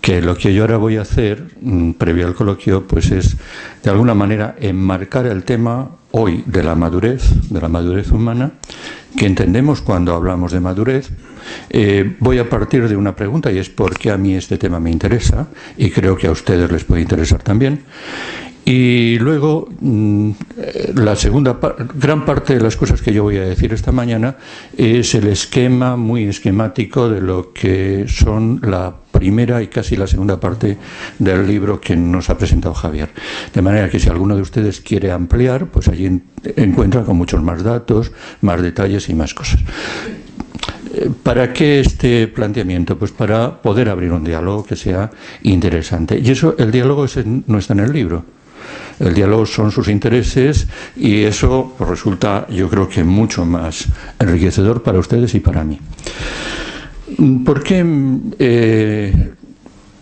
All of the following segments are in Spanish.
que lo que yo ahora voy a hacer, previo al coloquio, pues es de alguna manera enmarcar el tema hoy de la madurez humana, que entendemos cuando hablamos de madurez. Voy a partir de una pregunta, y es por qué a mí este tema me interesa, y creo que a ustedes les puede interesar también. Y luego, la segunda gran parte de las cosas que yo voy a decir esta mañana es el esquema muy esquemático de lo que son la primera y casi la segunda parte del libro que nos ha presentado Javier. De manera que si alguno de ustedes quiere ampliar, pues allí encuentra con muchos más datos, más detalles y más cosas. ¿Para qué este planteamiento? Pues para poder abrir un diálogo que sea interesante. Y eso, el diálogo no está en el libro. El diálogo son sus intereses, y eso pues resulta, yo creo que mucho más enriquecedor para ustedes y para mí. ¿Por qué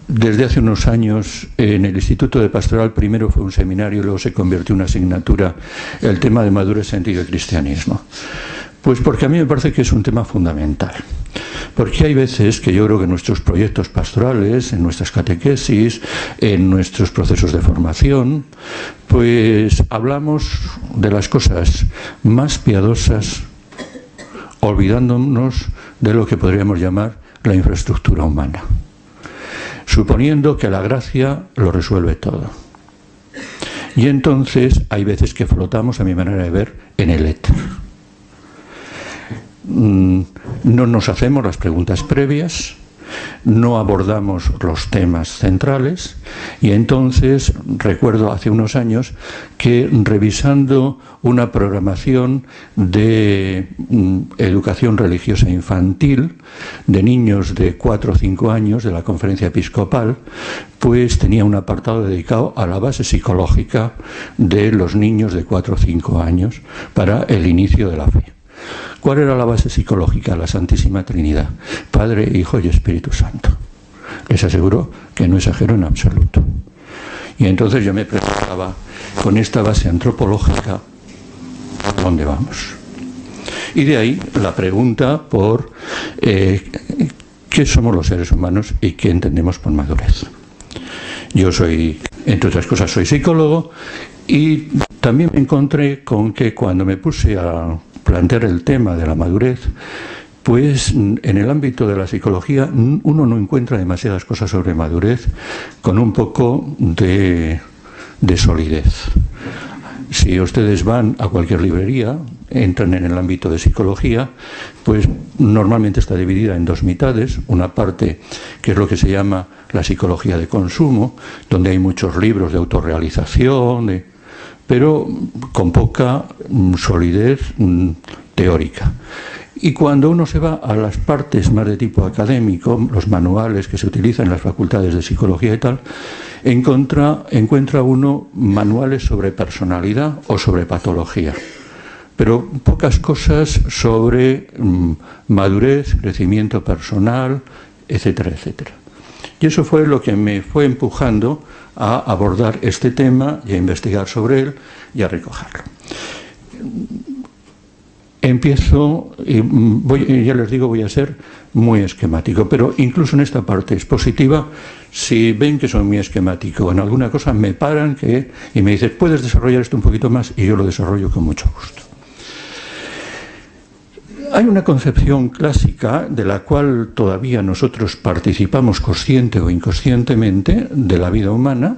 desde hace unos años en el Instituto de Pastoral primero fue un seminario y luego se convirtió en una asignatura el tema de madurez, sentido y cristianismo? Pues porque a mí me parece que es un tema fundamental. Porque hay veces que yo creo que en nuestros proyectos pastorales, en nuestras catequesis, en nuestros procesos de formación, pues hablamos de las cosas más piadosas, olvidándonos de lo que podríamos llamar la infraestructura humana, suponiendo que la gracia lo resuelve todo. Y entonces hay veces que flotamos, a mi manera de ver, en el éter. No nos hacemos las preguntas previas, no abordamos los temas centrales, y entonces recuerdo hace unos años que, revisando una programación de educación religiosa infantil de niños de 4 o 5 años de la Conferencia Episcopal, pues tenía un apartado dedicado a la base psicológica de los niños de 4 o 5 años para el inicio de la fe. ¿Cuál era la base psicológica? La Santísima Trinidad, Padre, Hijo y Espíritu Santo. Les aseguro que no exagero en absoluto. Y entonces yo me preguntaba, con esta base antropológica, ¿a dónde vamos? Y de ahí la pregunta por ¿qué somos los seres humanos y qué entendemos por madurez? Yo soy, entre otras cosas, soy psicólogo, y también me encontré con que cuando me puse a plantear el tema de la madurez, pues en el ámbito de la psicología uno no encuentra demasiadas cosas sobre madurez con un poco de solidez. Si ustedes van a cualquier librería, entran en el ámbito de psicología, pues normalmente está dividida en dos mitades. Una parte que es lo que se llama la psicología de consumo, donde hay muchos libros de autorrealización, pero con poca solidez teórica. Y cuando uno se va a las partes más de tipo académico, los manuales que se utilizan en las facultades de psicología y tal, encuentra uno manuales sobre personalidad o sobre patología, pero pocas cosas sobre madurez, crecimiento personal, etcétera, etcétera. Y eso fue lo que me fue empujando a abordar este tema y a investigar sobre él y a recogerlo. Empiezo, y ya les digo, voy a ser muy esquemático, pero incluso en esta parte expositiva, si ven que soy muy esquemático en alguna cosa, me paran y me dicen, ¿puedes desarrollar esto un poquito más? Y yo lo desarrollo con mucho gusto. Hay una concepción clásica de la cual todavía nosotros participamos consciente o inconscientemente de la vida humana,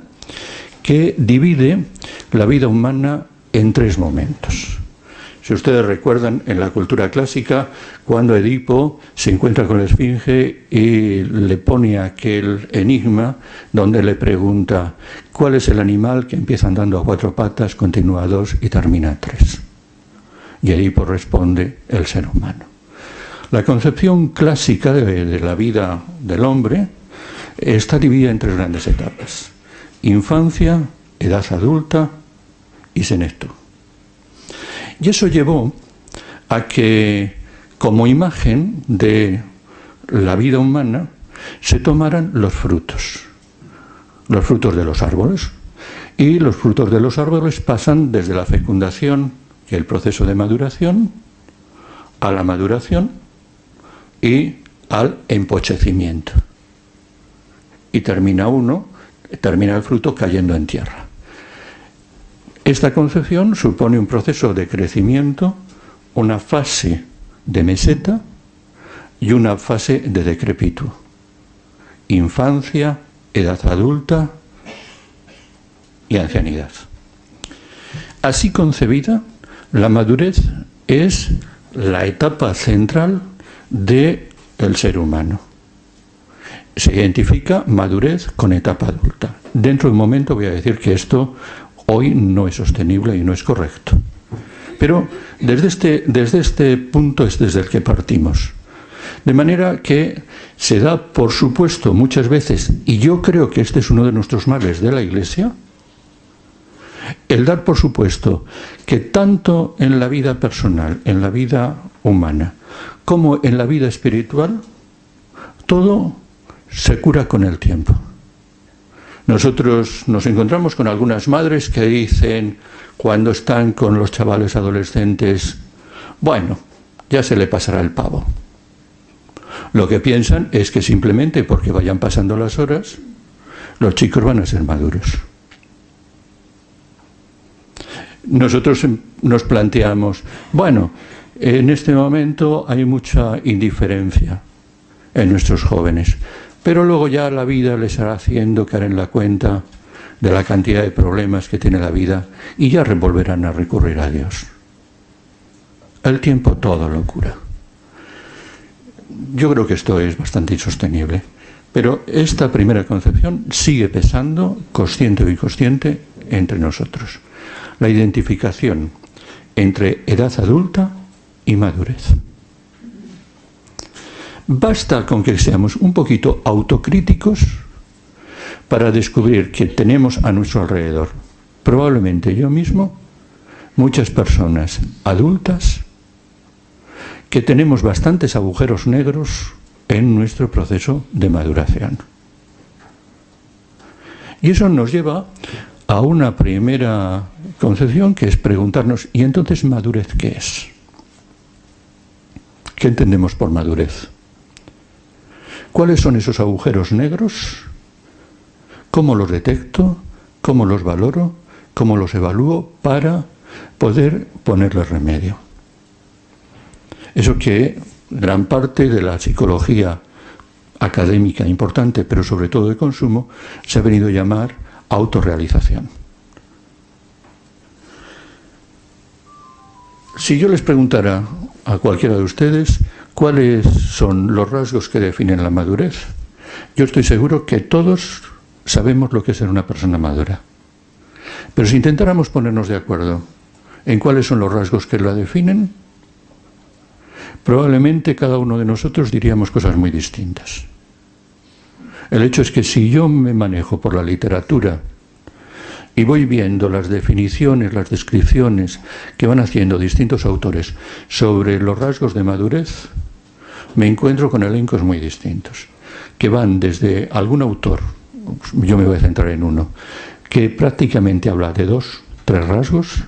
que divide la vida humana en 3 momentos. Si ustedes recuerdan, en la cultura clásica, cuando Edipo se encuentra con la Esfinge y le pone aquel enigma donde le pregunta ¿cuál es el animal que empieza andando a 4 patas, continúa a 2 y termina a 3? Y Edipo responde, el ser humano. La concepción clásica de la vida del hombre está dividida en 3 grandes etapas: infancia, edad adulta y senectud. Y eso llevó a que, como imagen de la vida humana, se tomaran los frutos de los árboles. Y los frutos de los árboles pasan desde la fecundación, que es el proceso de maduración, a la maduración y al empochecimiento. y termina el fruto cayendo en tierra. Esta concepción supone un proceso de crecimiento, una fase de meseta y una fase de decrepitud. Infancia, edad adulta y ancianidad. Así concebida, la madurez es la etapa central del ser humano. Se identifica madurez con etapa adulta. Dentro de un momento voy a decir que esto hoy no es sostenible y no es correcto. Pero desde este punto es desde el que partimos. De manera que se da, por supuesto, muchas veces, y yo creo que este es uno de nuestros males de la Iglesia, el dar por supuesto que tanto en la vida personal, en la vida humana, como en la vida espiritual, todo se cura con el tiempo. Nosotros nos encontramos con algunas madres que dicen, cuando están con los chavales adolescentes, bueno, ya se le pasará el pavo. Lo que piensan es que simplemente porque vayan pasando las horas, los chicos van a ser maduros. Nosotros nos planteamos, bueno, en este momento hay mucha indiferencia en nuestros jóvenes, pero luego ya la vida les hará haciendo caer en la cuenta de la cantidad de problemas que tiene la vida y ya volverán a recurrir a Dios. El tiempo todo lo cura. Yo creo que esto es bastante insostenible, pero esta primera concepción sigue pesando, consciente o inconsciente, entre nosotros. La identificación entre edad adulta y madurez. Basta con que seamos un poquito autocríticos para descubrir que tenemos a nuestro alrededor, probablemente yo mismo, muchas personas adultas que tenemos bastantes agujeros negros en nuestro proceso de maduración. Y eso nos lleva a una primera concepción, que es preguntarnos, ¿y entonces madurez qué es? ¿Qué entendemos por madurez? ¿Cuáles son esos agujeros negros? ¿Cómo los detecto? ¿Cómo los valoro? ¿Cómo los evalúo para poder ponerle remedio? Eso que gran parte de la psicología académica importante, pero sobre todo de consumo, se ha venido a llamar autorrealización. Si yo les preguntara a cualquiera de ustedes cuáles son los rasgos que definen la madurez, yo estoy seguro que todos sabemos lo que es ser una persona madura. Pero si intentáramos ponernos de acuerdo en cuáles son los rasgos que la definen, probablemente cada uno de nosotros diríamos cosas muy distintas. El hecho es que si yo me manejo por la literatura y voy viendo las definiciones, las descripciones que van haciendo distintos autores sobre los rasgos de madurez, me encuentro con elencos muy distintos, que van desde algún autor, yo me voy a centrar en uno, que prácticamente habla de 2, 3 rasgos,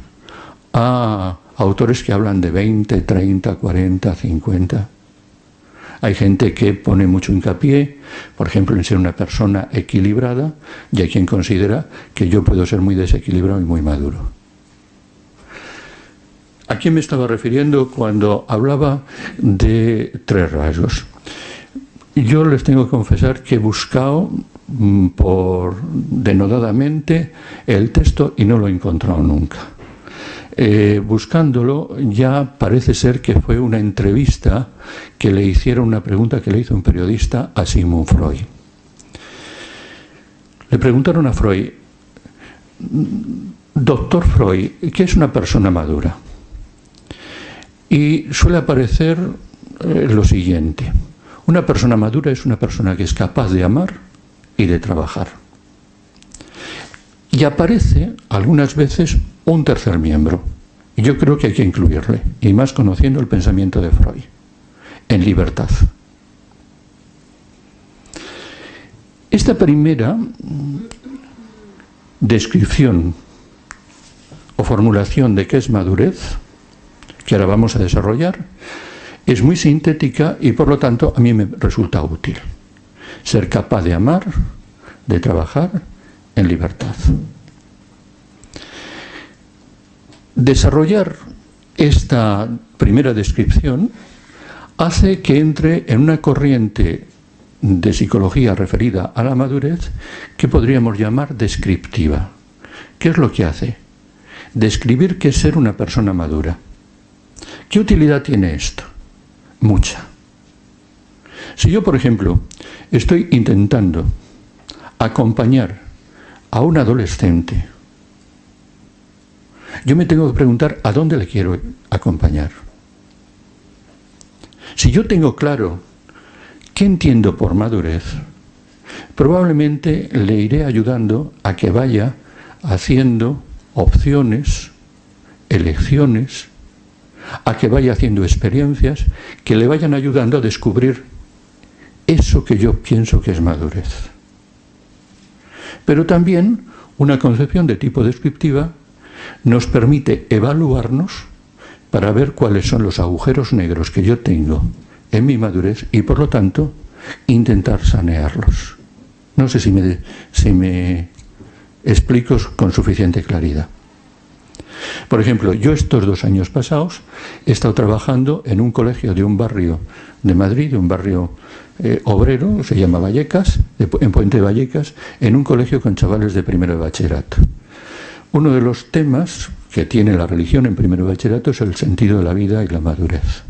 a autores que hablan de 20, 30, 40, 50. Hay gente que pone mucho hincapié, por ejemplo, en ser una persona equilibrada, y hay quien considera que yo puedo ser muy desequilibrado y muy maduro. ¿A quién me estaba refiriendo cuando hablaba de 3 rasgos? Yo les tengo que confesar que he buscado denodadamente el texto y no lo he encontrado nunca. Buscándolo, ya parece ser que fue una entrevista que le hicieron, una pregunta que le hizo un periodista a Sigmund Freud. Le preguntaron a Freud, doctor Freud, ¿qué es una persona madura? Y suele aparecer lo siguiente: una persona madura es una persona que es capaz de amar y de trabajar. Y aparece algunas veces un tercer miembro. Y yo creo que hay que incluirle, y más conociendo el pensamiento de Freud, en libertad. Esta primera descripción o formulación de qué es madurez, que ahora vamos a desarrollar, es muy sintética y por lo tanto a mí me resulta útil. Ser capaz de amar, de trabajar en libertad. Desarrollar esta primera descripción hace que entre en una corriente de psicología referida a la madurez que podríamos llamar descriptiva. ¿Qué es lo que hace? Describir qué es ser una persona madura. ¿Qué utilidad tiene esto? Mucha. Si yo, por ejemplo, estoy intentando acompañar a un adolescente, yo me tengo que preguntar a dónde le quiero acompañar. Si yo tengo claro qué entiendo por madurez, probablemente le iré ayudando a que vaya haciendo opciones, elecciones, a que vaya haciendo experiencias que le vayan ayudando a descubrir eso que yo pienso que es madurez. Pero también una concepción de tipo descriptiva nos permite evaluarnos para ver cuáles son los agujeros negros que yo tengo en mi madurez y, por lo tanto, intentar sanearlos. No sé si me explico con suficiente claridad. Por ejemplo, yo estos 2 años pasados he estado trabajando en un colegio de un barrio de Madrid, de un barrio obrero, se llama Vallecas, en Puente de Vallecas, en un colegio con chavales de primero de bachillerato. Uno de los temas que tiene la religión en primero de bachillerato es el sentido de la vida y la madurez.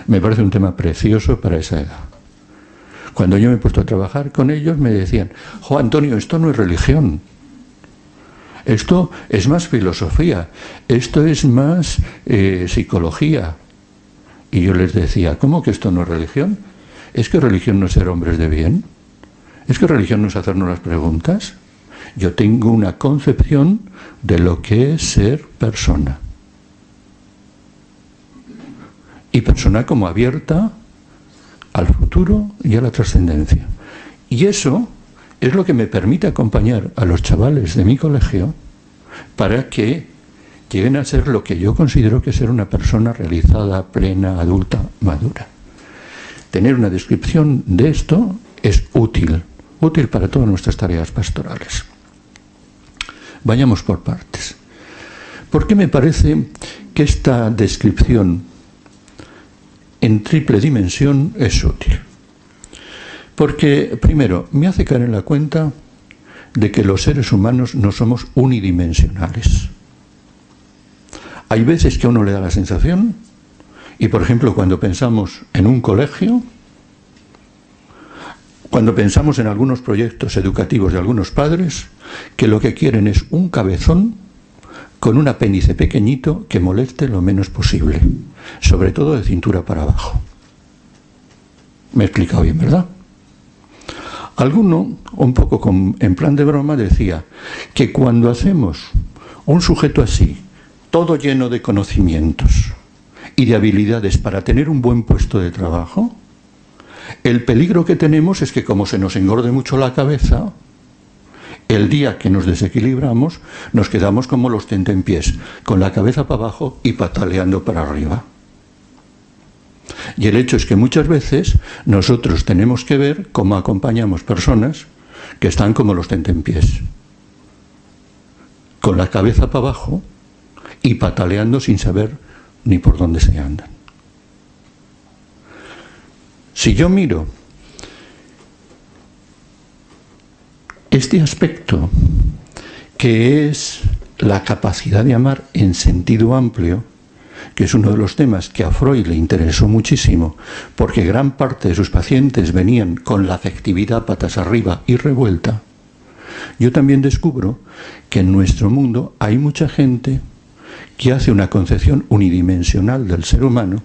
Me parece un tema precioso para esa edad. Cuando yo me he puesto a trabajar con ellos me decían: «Jo, Antonio, esto no es religión. Esto es más filosofía, esto es más psicología». Y yo les decía: ¿cómo que esto no es religión? ¿Es que religión no es ser hombres de bien? ¿Es que religión no es hacernos las preguntas? Yo tengo una concepción de lo que es ser persona. Y persona como abierta al futuro y a la trascendencia. Y eso es lo que me permite acompañar a los chavales de mi colegio para que lleguen a ser lo que yo considero que es ser una persona realizada, plena, adulta, madura. Tener una descripción de esto es útil para todas nuestras tareas pastorales. Vayamos por partes. ¿Por qué me parece que esta descripción en triple dimensión es útil? Porque, primero, me hace caer en la cuenta de que los seres humanos no somos unidimensionales. Hay veces que a uno le da la sensación, y por ejemplo cuando pensamos en un colegio, cuando pensamos en algunos proyectos educativos de algunos padres, que lo que quieren es un cabezón con un apéndice pequeñito que moleste lo menos posible, sobre todo de cintura para abajo. Me he explicado bien, ¿verdad? Alguno, un poco en plan de broma, decía que cuando hacemos un sujeto así, todo lleno de conocimientos y de habilidades para tener un buen puesto de trabajo, el peligro que tenemos es que, como se nos engorde mucho la cabeza, el día que nos desequilibramos nos quedamos como los tentempiés, con la cabeza para abajo y pataleando para arriba. Y el hecho es que muchas veces nosotros tenemos que ver cómo acompañamos personas que están como los tentempiés, con la cabeza para abajo y pataleando sin saber ni por dónde se andan. Si yo miro este aspecto, que es la capacidad de amar en sentido amplio, que es uno de los temas que a Freud le interesó muchísimo, porque gran parte de sus pacientes venían con la afectividad patas arriba y revuelta, yo también descubro que en nuestro mundo hay mucha gente que hace una concepción unidimensional del ser humano,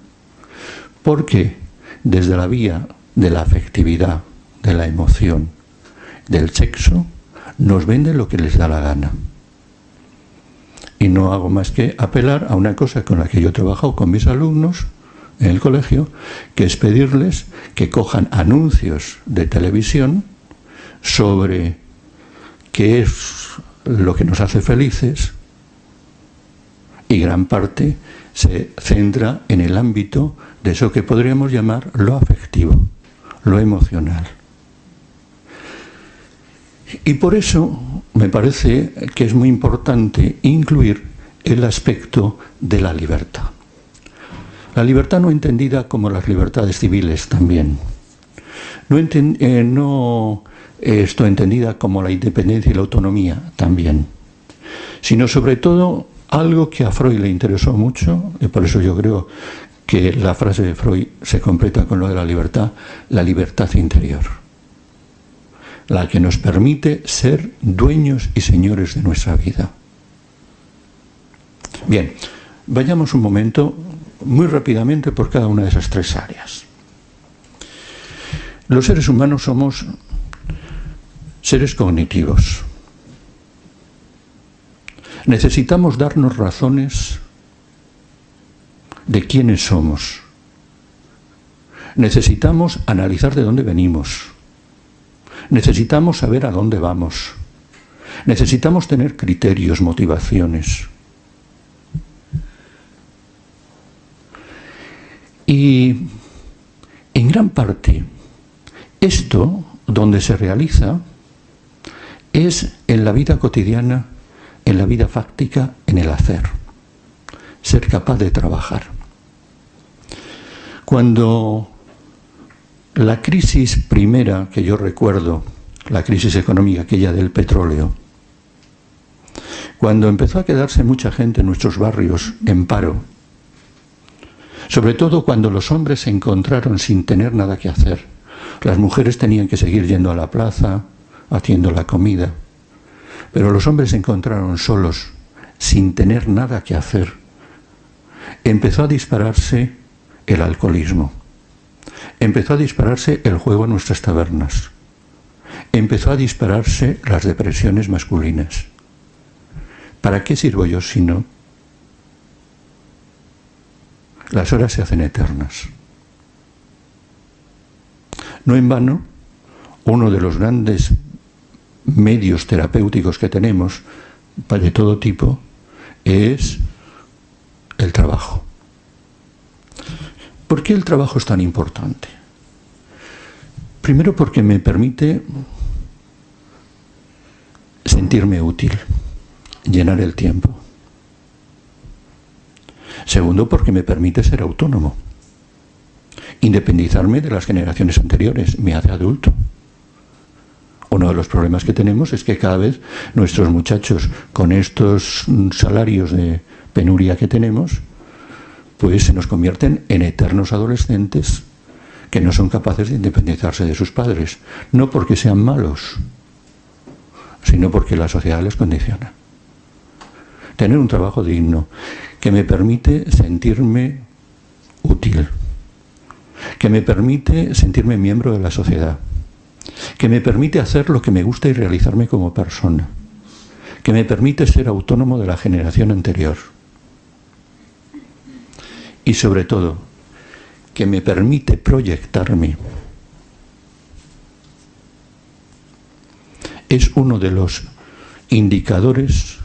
porque desde la vía de la afectividad, de la emoción, del sexo, nos vende lo que les da la gana. Y no hago más que apelar a una cosa con la que yo he trabajado con mis alumnos en el colegio, que es pedirles que cojan anuncios de televisión sobre qué es lo que nos hace felices, y gran parte se centra en el ámbito de eso que podríamos llamar lo afectivo, lo emocional. Y por eso me parece que es muy importante incluir el aspecto de la libertad. La libertad no entendida como las libertades civiles también. No esto entendida como la independencia y la autonomía también. Sino sobre todo algo que a Freud le interesó mucho, y por eso yo creo que la frase de Freud se completa con lo de la libertad interior. La que nos permite ser dueños y señores de nuestra vida. Bien, vayamos un momento muy rápidamente por cada una de esas tres áreas. Los seres humanos somos seres cognitivos. Necesitamos darnos razones de quiénes somos. Necesitamos analizar de dónde venimos. Necesitamos saber a dónde vamos. Necesitamos tener criterios, motivaciones. Y en gran parte esto donde se realiza es en la vida cotidiana, en la vida fáctica, en el hacer. Ser capaz de trabajar. Cuando la crisis primera que yo recuerdo, la crisis económica aquella del petróleo, cuando empezó a quedarse mucha gente en nuestros barrios en paro, sobre todo cuando los hombres se encontraron sin tener nada que hacer, las mujeres tenían que seguir yendo a la plaza, haciendo la comida, pero los hombres se encontraron solos, sin tener nada que hacer. Empezó a dispararse el alcoholismo, empezó a dispararse el juego en nuestras tabernas, empezó a dispararse las depresiones masculinas. ¿Para qué sirvo yo si no? Las horas se hacen eternas. No en vano, uno de los grandes medios terapéuticos que tenemos, de todo tipo, es el trabajo. ¿Por qué el trabajo es tan importante? Primero porque me permite sentirme útil, llenar el tiempo. Segundo, porque me permite ser autónomo. Independizarme de las generaciones anteriores, me hace adulto. Uno de los problemas que tenemos es que cada vez nuestros muchachos, con estos salarios de penuria que tenemos, pues se nos convierten en eternos adolescentes que no son capaces de independizarse de sus padres. No porque sean malos, sino porque la sociedad les condiciona. Tener un trabajo digno que me permite sentirme útil, que me permite sentirme miembro de la sociedad, que me permite hacer lo que me gusta y realizarme como persona, que me permite ser autónomo de la generación anterior y sobre todo que me permite proyectarme. Es uno de los indicadores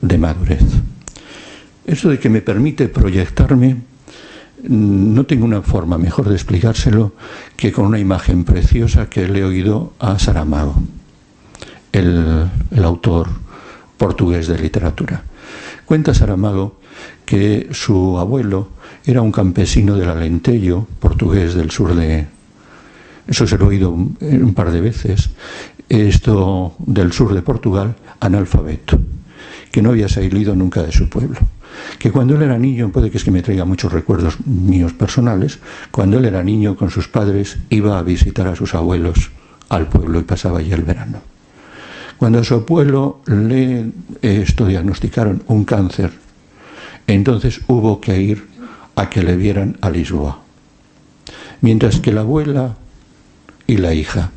de madurez. Eso de que me permite proyectarme, no tengo una forma mejor de explicárselo que con una imagen preciosa que le he oído a Saramago, el autor portugués de literatura. Cuenta Saramago que su abuelo era un campesino del Alentejo, portugués del sur de... Eso se lo he oído un par de veces. Esto del sur de Portugal, analfabeto, que no había salido nunca de su pueblo. Que cuando él era niño, puede que es que me traiga muchos recuerdos míos personales, cuando él era niño con sus padres iba a visitar a sus abuelos al pueblo y pasaba allí el verano. Cuando a su abuelo le diagnosticaron un cáncer, entonces hubo que ir a que le vieran a Lisboa. Mientras que la abuela y la hija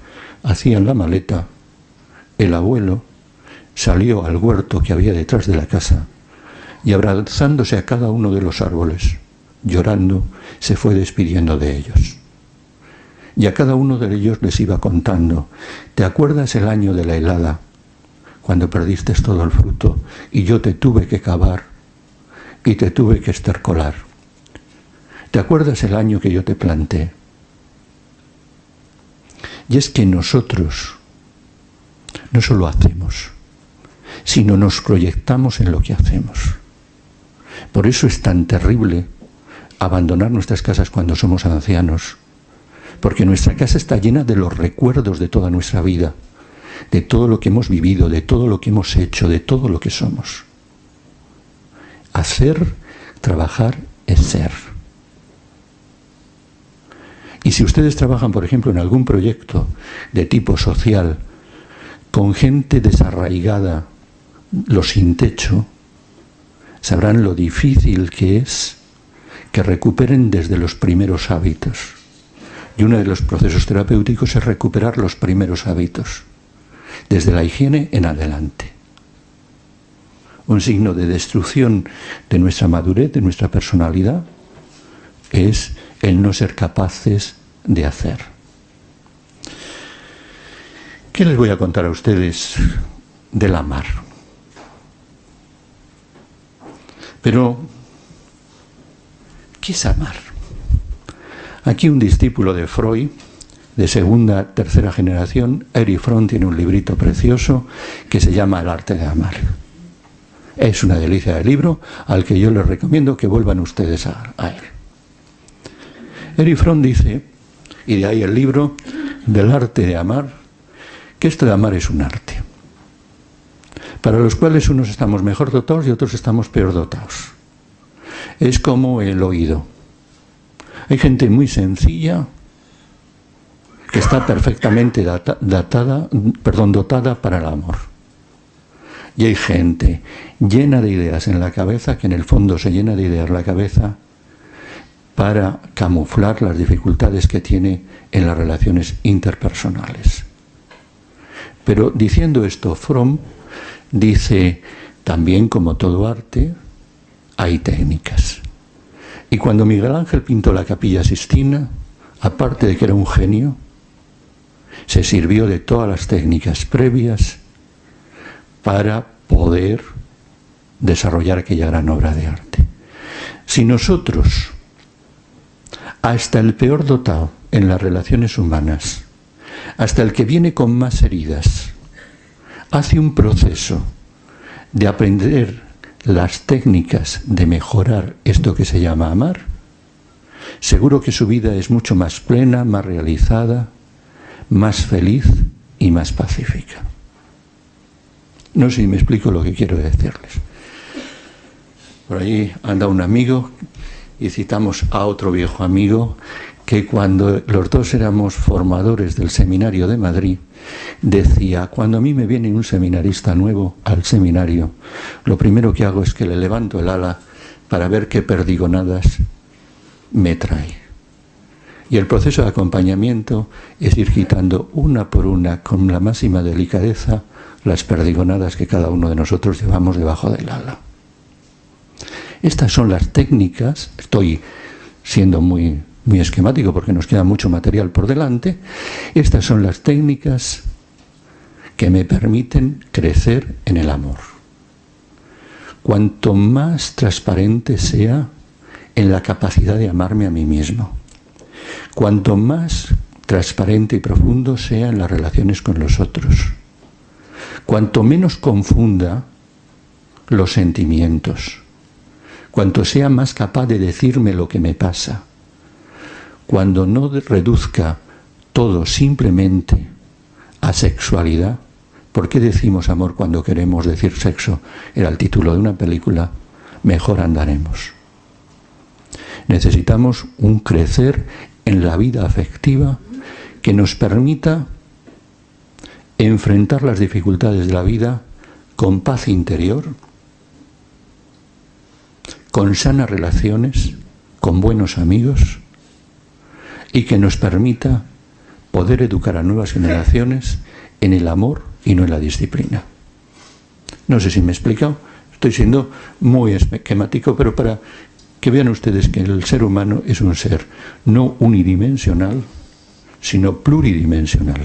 hacían la maleta, el abuelo salió al huerto que había detrás de la casa y abrazándose a cada uno de los árboles, llorando, se fue despidiendo de ellos. Y a cada uno de ellos les iba contando: ¿te acuerdas el año de la helada, cuando perdiste todo el fruto y yo te tuve que cavar y te tuve que estercolar? ¿Te acuerdas el año que yo te planté? Y es que nosotros no solo hacemos, sino nos proyectamos en lo que hacemos. Por eso es tan terrible abandonar nuestras casas cuando somos ancianos, porque nuestra casa está llena de los recuerdos de toda nuestra vida, de todo lo que hemos vivido, de todo lo que hemos hecho, de todo lo que somos. Hacer, trabajar, es ser. Y si ustedes trabajan, por ejemplo, en algún proyecto de tipo social, con gente desarraigada, los sin techo, sabrán lo difícil que es que recuperen desde los primeros hábitos. Y uno de los procesos terapéuticos es recuperar los primeros hábitos, desde la higiene en adelante. Un signo de destrucción de nuestra madurez, de nuestra personalidad, es el no ser capaces de hacer. ¿Qué les voy a contar a ustedes del amar? Pero, ¿qué es amar? Aquí un discípulo de Freud, de segunda, tercera generación, Erich Fromm, tiene un librito precioso que se llama El arte de amar. Es una delicia de libro al que yo les recomiendo que vuelvan ustedes a él. Erich Fromm dice, y de ahí el libro del arte de amar, que esto de amar es un arte, para los cuales unos estamos mejor dotados y otros estamos peor dotados. Es como el oído. Hay gente muy sencilla que está perfectamente dotada para el amor. Y hay gente llena de ideas en la cabeza, que en el fondo se llena de ideas la cabeza para camuflar las dificultades que tiene en las relaciones interpersonales. Pero diciendo esto, Fromm dice, también como todo arte, hay técnicas. Y cuando Miguel Ángel pintó la Capilla Sixtina, aparte de que era un genio, se sirvió de todas las técnicas previas para poder desarrollar aquella gran obra de arte. Si nosotros, hasta el peor dotado en las relaciones humanas, hasta el que viene con más heridas, hace un proceso de aprender las técnicas de mejorar esto que se llama amar, seguro que su vida es mucho más plena, más realizada, más feliz y más pacífica. No sé si me explico lo que quiero decirles. Por allí anda un amigo y citamos a otro viejo amigo que cuando los dos éramos formadores del seminario de Madrid, decía, cuando a mí me viene un seminarista nuevo al seminario, lo primero que hago es que le levanto el ala para ver qué perdigonadas me trae. Y el proceso de acompañamiento es ir quitando una por una, con la máxima delicadeza, las perdigonadas que cada uno de nosotros llevamos debajo del ala. Estas son las técnicas, estoy siendo muy esquemático porque nos queda mucho material por delante, estas son las técnicas que me permiten crecer en el amor. Cuanto más transparente sea en la capacidad de amarme a mí mismo, cuanto más transparente y profundo sea en las relaciones con los otros, cuanto menos confunda los sentimientos, cuanto sea más capaz de decirme lo que me pasa, cuando no reduzca todo simplemente a sexualidad. ¿Por qué decimos amor cuando queremos decir sexo? Era el título de una película. Mejor andaremos. Necesitamos un crecer en la vida afectiva que nos permita enfrentar las dificultades de la vida con paz interior, con sanas relaciones, con buenos amigos, y que nos permita poder educar a nuevas generaciones en el amor y no en la disciplina. No sé si me he explicado, estoy siendo muy esquemático, pero para que vean ustedes que el ser humano es un ser no unidimensional, sino pluridimensional.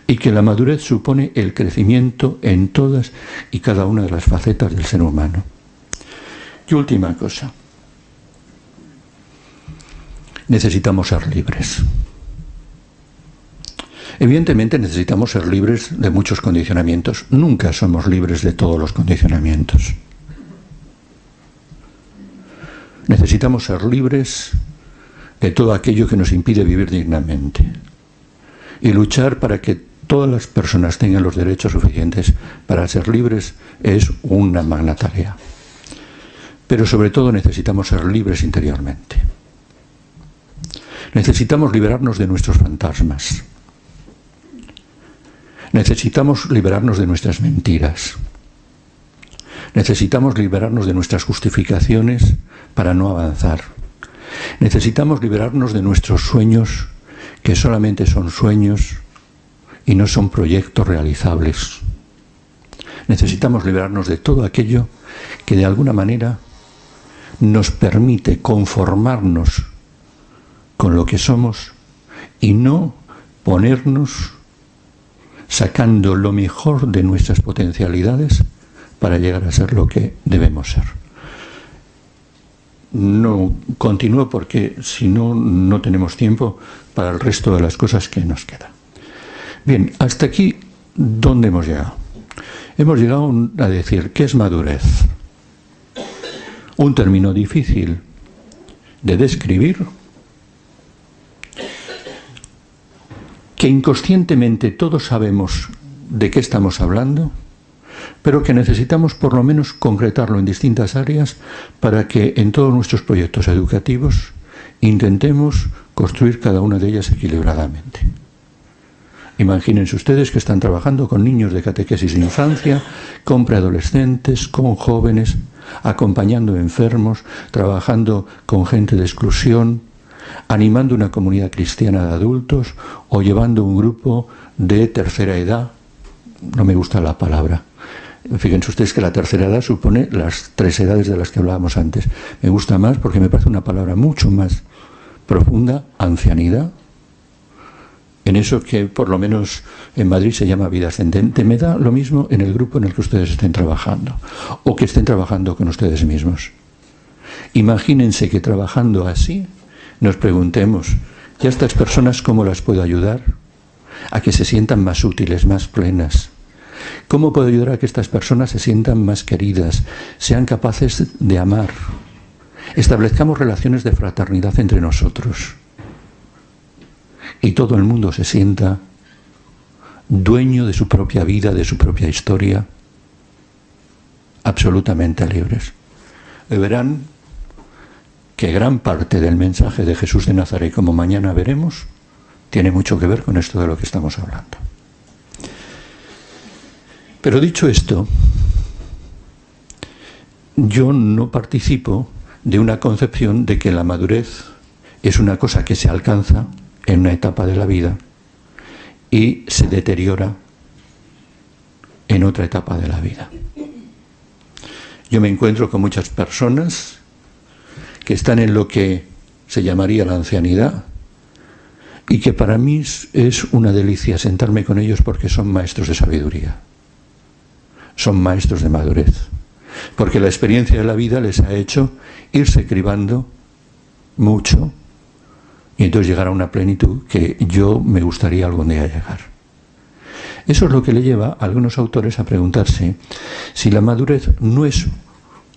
Y que la madurez supone el crecimiento en todas y cada una de las facetas del ser humano. Y última cosa. Necesitamos ser libres. Evidentemente necesitamos ser libres de muchos condicionamientos. Nunca somos libres de todos los condicionamientos. Necesitamos ser libres de todo aquello que nos impide vivir dignamente y luchar para que todas las personas tengan los derechos suficientes para ser libres es una magna tarea. Pero sobre todo necesitamos ser libres interiormente. Necesitamos liberarnos de nuestros fantasmas. Necesitamos liberarnos de nuestras mentiras. Necesitamos liberarnos de nuestras justificaciones para no avanzar. Necesitamos liberarnos de nuestros sueños, que solamente son sueños y no son proyectos realizables. Necesitamos liberarnos de todo aquello que de alguna manera nos permite conformarnos con lo que somos y no ponernos sacando lo mejor de nuestras potencialidades para llegar a ser lo que debemos ser. No continúo porque si no, no tenemos tiempo para el resto de las cosas que nos quedan. Bien, hasta aquí, ¿dónde hemos llegado? Hemos llegado a decir, ¿qué es madurez? Un término difícil de describir, que inconscientemente todos sabemos de qué estamos hablando, pero que necesitamos por lo menos concretarlo en distintas áreas para que en todos nuestros proyectos educativos intentemos construir cada una de ellas equilibradamente. Imagínense ustedes que están trabajando con niños de catequesis de infancia, con preadolescentes, con jóvenes, acompañando enfermos, trabajando con gente de exclusión, animando una comunidad cristiana de adultos o llevando un grupo de tercera edad. No me gusta la palabra. Fíjense ustedes que la tercera edad supone las 3 edades de las que hablábamos antes. Me gusta más porque me parece una palabra mucho más profunda, ancianidad, en eso que por lo menos en Madrid se llama vida ascendente. Me da lo mismo en el grupo en el que ustedes estén trabajando o que estén trabajando con ustedes mismos. Imagínense que trabajando así nos preguntemos, ¿y a estas personas cómo las puedo ayudar? A que se sientan más útiles, más plenas. ¿Cómo puedo ayudar a que estas personas se sientan más queridas, sean capaces de amar? Establezcamos relaciones de fraternidad entre nosotros. Y todo el mundo se sienta dueño de su propia vida, de su propia historia, absolutamente libres. Y verán que gran parte del mensaje de Jesús de Nazaret, como mañana veremos, tiene mucho que ver con esto de lo que estamos hablando. Pero dicho esto, yo no participo de una concepción de que la madurez es una cosa que se alcanza en una etapa de la vida y se deteriora en otra etapa de la vida. Yo me encuentro con muchas personas que están en lo que se llamaría la ancianidad y que para mí es una delicia sentarme con ellos porque son maestros de sabiduría, son maestros de madurez, porque la experiencia de la vida les ha hecho irse cribando mucho y entonces llegar a una plenitud que yo me gustaría algún día llegar. Eso es lo que le lleva a algunos autores a preguntarse si la madurez no es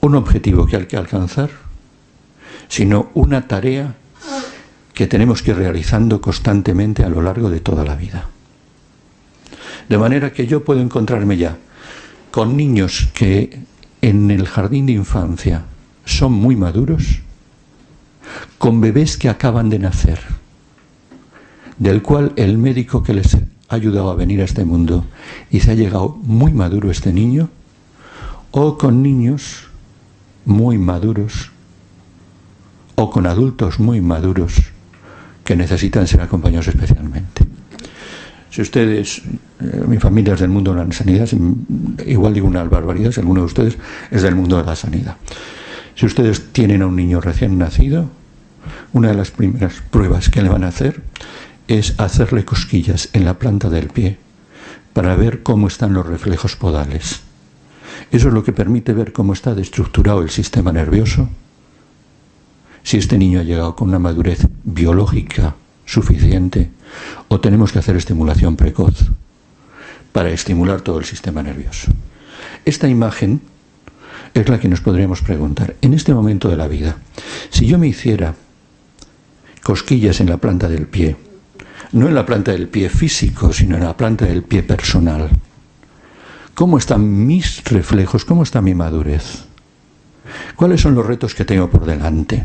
un objetivo que hay que alcanzar, sino una tarea que tenemos que ir realizando constantemente a lo largo de toda la vida. De manera que yo puedo encontrarme ya con niños que en el jardín de infancia son muy maduros, con bebés que acaban de nacer, del cual el médico que les ha ayudado a venir a este mundo y se ha llegado muy maduro este niño, o con niños muy maduros, o con adultos muy maduros que necesitan ser acompañados especialmente. Si ustedes, mi familia es del mundo de la sanidad, igual digo una barbaridad, si alguno de ustedes es del mundo de la sanidad. Si ustedes tienen a un niño recién nacido, una de las primeras pruebas que le van a hacer es hacerle cosquillas en la planta del pie para ver cómo están los reflejos podales. Eso es lo que permite ver cómo está destructurado el sistema nervioso, si este niño ha llegado con una madurez biológica suficiente o tenemos que hacer estimulación precoz para estimular todo el sistema nervioso? Esta imagen es la que nos podríamos preguntar. En este momento de la vida, si yo me hiciera cosquillas en la planta del pie, no en la planta del pie físico, sino en la planta del pie personal, ¿cómo están mis reflejos? ¿Cómo está mi madurez? ¿Cuáles son los retos que tengo por delante?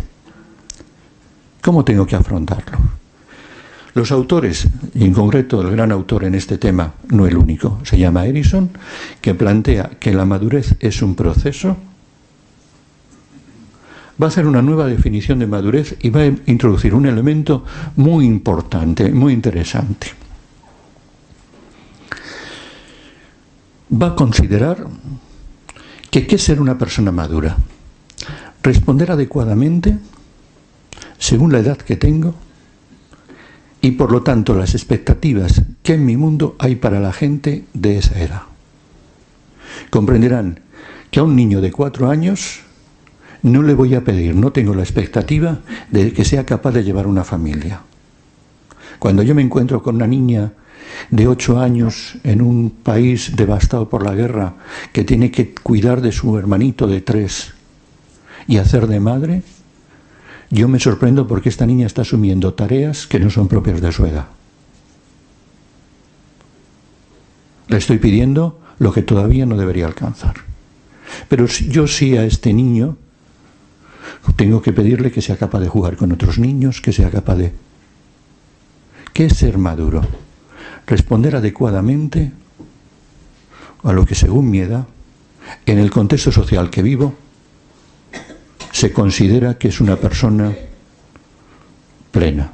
¿Cómo tengo que afrontarlo? Los autores, y en concreto el gran autor en este tema, no el único, se llama Erikson, que plantea que la madurez es un proceso, va a hacer una nueva definición de madurez y va a introducir un elemento muy importante, muy interesante. Va a considerar que ¿qué es ser una persona madura? Responder adecuadamente según la edad que tengo y por lo tanto las expectativas que en mi mundo hay para la gente de esa edad. Comprenderán que a un niño de 4 años no le voy a pedir, no tengo la expectativa de que sea capaz de llevar una familia. Cuando yo me encuentro con una niña de 8 años en un país devastado por la guerra que tiene que cuidar de su hermanito de 3 y hacer de madre, yo me sorprendo porque esta niña está asumiendo tareas que no son propias de su edad. Le estoy pidiendo lo que todavía no debería alcanzar. Pero yo sí a este niño tengo que pedirle que sea capaz de jugar con otros niños, que sea capaz de... ¿Qué es ser maduro? Responder adecuadamente a lo que según mi edad, en el contexto social que vivo, se considera que es una persona plena.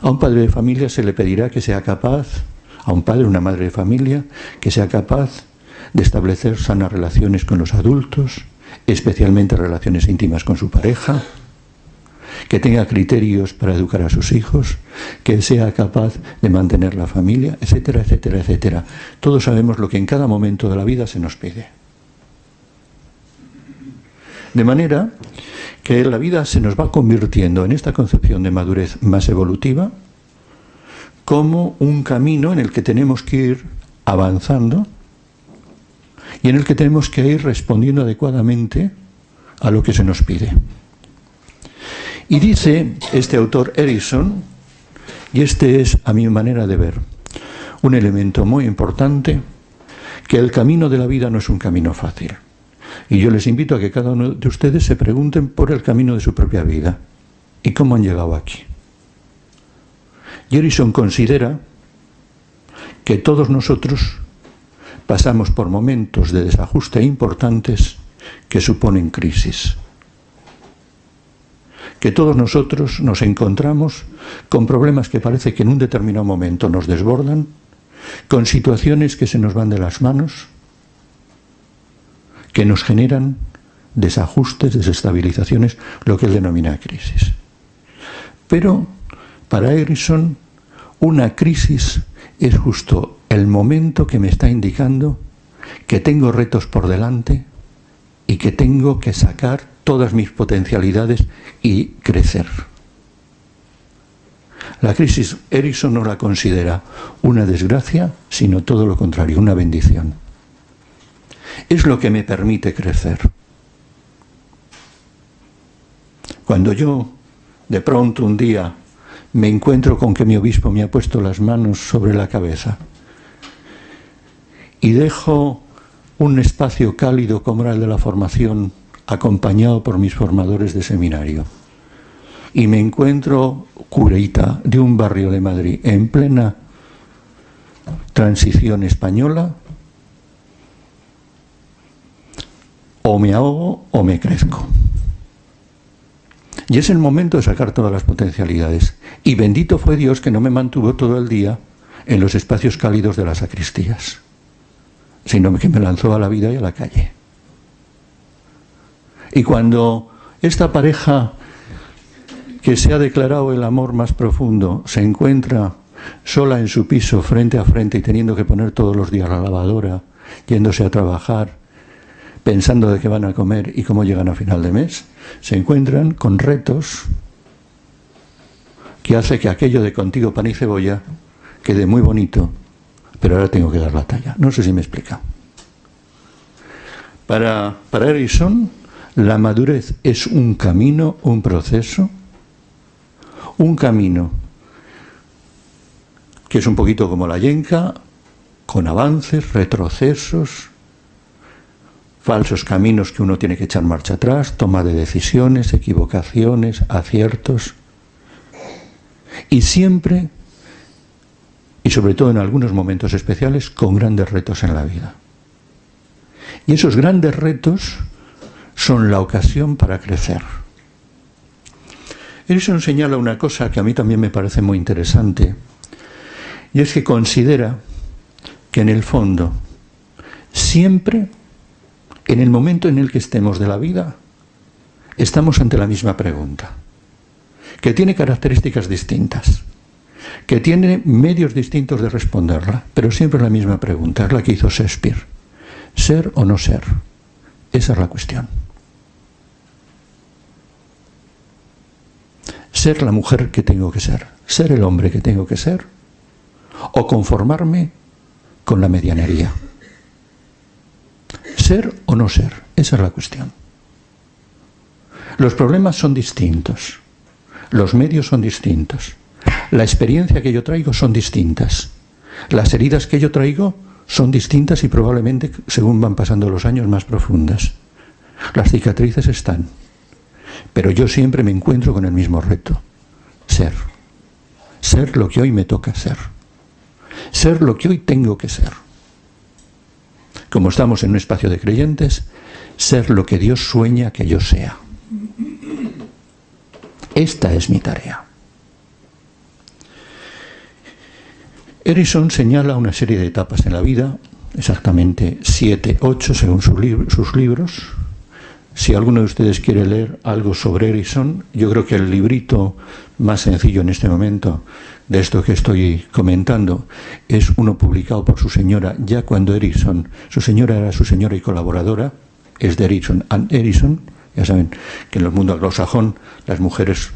A un padre de familia se le pedirá que sea capaz, a un padre o una madre de familia, que sea capaz de establecer sanas relaciones con los adultos, especialmente relaciones íntimas con su pareja, que tenga criterios para educar a sus hijos, que sea capaz de mantener la familia, etcétera, etcétera, etcétera. Todos sabemos lo que en cada momento de la vida se nos pide. De manera que la vida se nos va convirtiendo en esta concepción de madurez más evolutiva como un camino en el que tenemos que ir avanzando y en el que tenemos que ir respondiendo adecuadamente a lo que se nos pide. Y dice este autor Erikson, y este es a mi manera de ver un elemento muy importante, que el camino de la vida no es un camino fácil. Y yo les invito a que cada uno de ustedes se pregunten por el camino de su propia vida y cómo han llegado aquí. Y Erikson considera que todos nosotros pasamos por momentos de desajuste importantes que suponen crisis. Que todos nosotros nos encontramos con problemas que parece que en un determinado momento nos desbordan, con situaciones que se nos van de las manos, que nos generan desajustes, desestabilizaciones, lo que él denomina crisis. Pero para Erikson, una crisis es justo el momento que me está indicando que tengo retos por delante y que tengo que sacar todas mis potencialidades y crecer. La crisis Erikson no la considera una desgracia, sino todo lo contrario, una bendición. Es lo que me permite crecer. Cuando yo, de pronto un día, me encuentro con que mi obispo me ha puesto las manos sobre la cabeza y dejo un espacio cálido como era el de la formación, acompañado por mis formadores de seminario, y me encuentro curita de un barrio de Madrid en plena transición española, o me ahogo o me crezco. Y es el momento de sacar todas las potencialidades. Y bendito fue Dios que no me mantuvo todo el día en los espacios cálidos de las sacristías, sino que me lanzó a la vida y a la calle. Y cuando esta pareja que se ha declarado el amor más profundo se encuentra sola en su piso, frente a frente, y teniendo que poner todos los días la lavadora, yéndose a trabajar, pensando de qué van a comer y cómo llegan a final de mes, se encuentran con retos que hace que aquello de contigo pan y cebolla quede muy bonito, pero ahora tengo que dar la talla. No sé si me explica. Para Erickson, la madurez es un camino, un proceso, un camino que es un poquito como la yenca, con avances, retrocesos, falsos caminos que uno tiene que echar marcha atrás, toma de decisiones, equivocaciones, aciertos, y siempre, y sobre todo en algunos momentos especiales, con grandes retos en la vida. Y esos grandes retos son la ocasión para crecer. Erickson señala una cosa que a mí también me parece muy interesante, y es que considera que en el fondo, siempre, en el momento en el que estemos de la vida, estamos ante la misma pregunta, que tiene características distintas, que tiene medios distintos de responderla, pero siempre la misma pregunta, es la que hizo Shakespeare. ¿Ser o no ser? Esa es la cuestión. ¿Ser la mujer que tengo que ser? ¿Ser el hombre que tengo que ser? ¿O conformarme con la medianería? ¿Ser o no ser? Esa es la cuestión. Los problemas son distintos. Los medios son distintos. La experiencia que yo traigo son distintas. Las heridas que yo traigo son distintas y probablemente, según van pasando los años, más profundas. Las cicatrices están. Pero yo siempre me encuentro con el mismo reto. Ser. Ser lo que hoy me toca ser. Ser lo que hoy tengo que ser. Como estamos en un espacio de creyentes, ser lo que Dios sueña que yo sea. Esta es mi tarea. Erickson señala una serie de etapas en la vida, exactamente 7, 8 según sus libros. Si alguno de ustedes quiere leer algo sobre Erickson, yo creo que el librito más sencillo en este momento de esto que estoy comentando es uno publicado por su señora ya cuando Erickson, su señora era su señora y colaboradora, es de Erickson and Erickson. Ya saben que en el mundo anglosajón las mujeres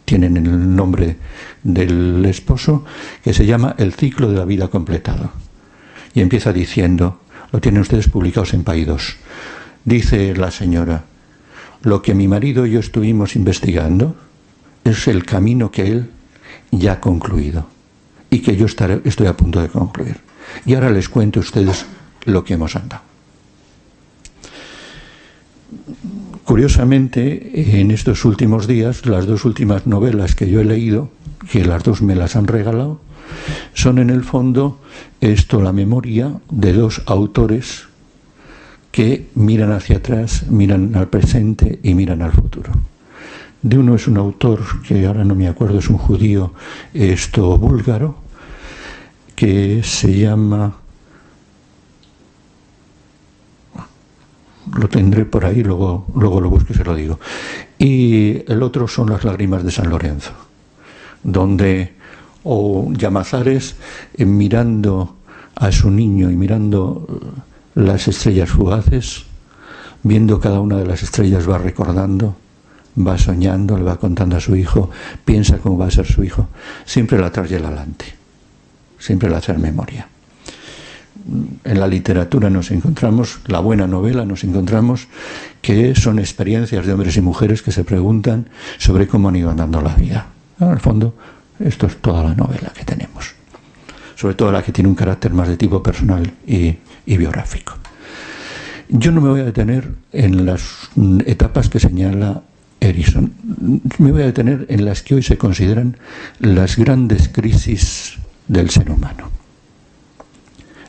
tienen el nombre del esposo, que se llama El ciclo de la vida completado. Y empieza diciendo, lo tienen ustedes publicados en País 2. Dice la señora, lo que mi marido y yo estuvimos investigando es el camino que él ya ha concluido y que yo estoy a punto de concluir. Y ahora les cuento a ustedes lo que hemos andado. Curiosamente, en estos últimos días, las dos últimas novelas que yo he leído, que las dos me las han regalado, son en el fondo la memoria de dos autores que miran hacia atrás, miran al presente y miran al futuro. De uno es un autor que ahora no me acuerdo, es un judío búlgaro, que se llama, lo tendré por ahí, luego lo busco y se lo digo. Y el otro son Las lágrimas de San Lorenzo, donde Llamazares, mirando a su niño y mirando las estrellas fugaces, viendo cada una de las estrellas, va recordando, va soñando, le va contando a su hijo, piensa cómo va a ser su hijo, siempre la trae adelante, siempre la trae en memoria. En la literatura nos encontramos, la buena novela nos encontramos, que son experiencias de hombres y mujeres que se preguntan sobre cómo han ido andando la vida. En el fondo, esto es toda la novela que tenemos, sobre todo la que tiene un carácter más de tipo personal y biográfico. Yo no me voy a detener en las etapas que señala Erickson, me voy a detener en las que hoy se consideran las grandes crisis del ser humano.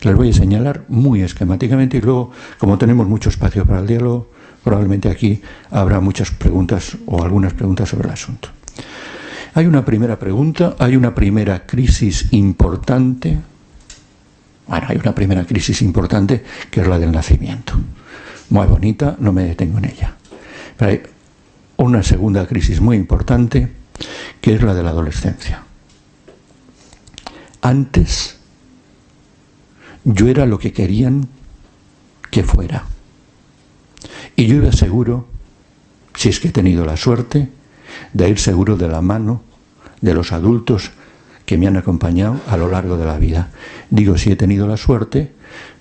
Las voy a señalar muy esquemáticamente y luego, como tenemos mucho espacio para el diálogo, probablemente aquí habrá muchas preguntas o algunas preguntas sobre el asunto. Hay una primera pregunta, hay una primera crisis importante. Bueno, hay una primera crisis importante que es la del nacimiento. Muy bonita, no me detengo en ella. Pero hay una segunda crisis muy importante que es la de la adolescencia. Antes yo era lo que querían que fuera. Y yo iba seguro, si es que he tenido la suerte, de ir seguro de la mano de los adultos que me han acompañado a lo largo de la vida. Digo, si he tenido la suerte,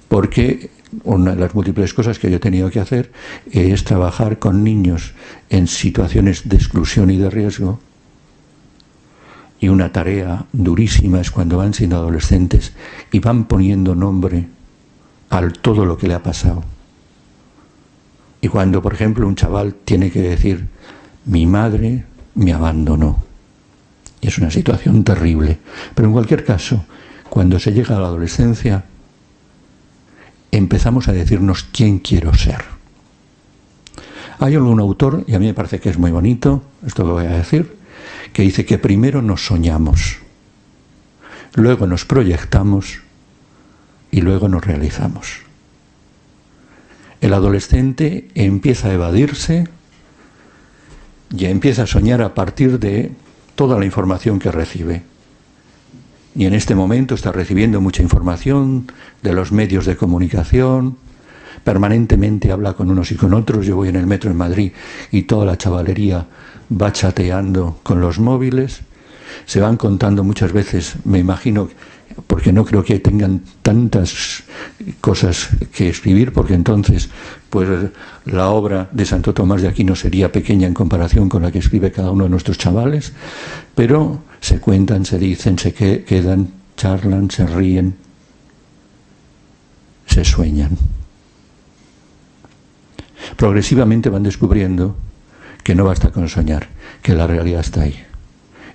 porque una de las múltiples cosas que yo he tenido que hacer es trabajar con niños en situaciones de exclusión y de riesgo, y una tarea durísima es cuando van siendo adolescentes y van poniendo nombre a todo lo que le ha pasado. Y cuando, por ejemplo, un chaval tiene que decir, mi madre me abandonó. Y es una situación terrible. Pero en cualquier caso, cuando se llega a la adolescencia, empezamos a decirnos quién quiero ser. Hay algún autor, y a mí me parece que es muy bonito, esto que voy a decir, que dice que primero nos soñamos, luego nos proyectamos y luego nos realizamos. El adolescente empieza a evadirse y empieza a soñar a partir de toda la información que recibe. Y en este momento está recibiendo mucha información de los medios de comunicación, permanentemente habla con unos y con otros. Yo voy en el metro en Madrid y toda la chavalería va chateando con los móviles, se van contando muchas veces, me imagino, porque no creo que tengan tantas cosas que escribir, porque entonces pues la obra de Santo Tomás de Aquino sería pequeña en comparación con la que escribe cada uno de nuestros chavales, pero se cuentan, se dicen, se quedan, charlan, se ríen, se sueñan. Progresivamente van descubriendo que no basta con soñar, que la realidad está ahí,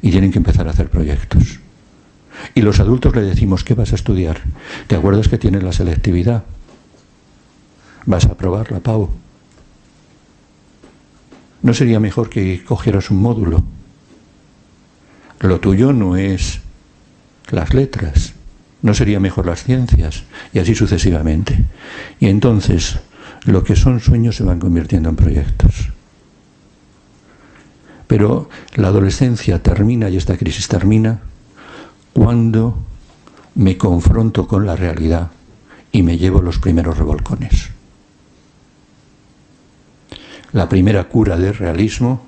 y tienen que empezar a hacer proyectos. Y los adultos le decimos, ¿qué vas a estudiar? ¿Te acuerdas que tienes la selectividad? ¿Vas a aprobar la PAU? ¿No sería mejor que cogieras un módulo? Lo tuyo no es las letras, ¿no sería mejor las ciencias? Y así sucesivamente. Y entonces, lo que son sueños se van convirtiendo en proyectos. Pero la adolescencia termina, y esta crisis termina, cuando me confronto con la realidad y me llevo los primeros revolcones. La primera cura del realismo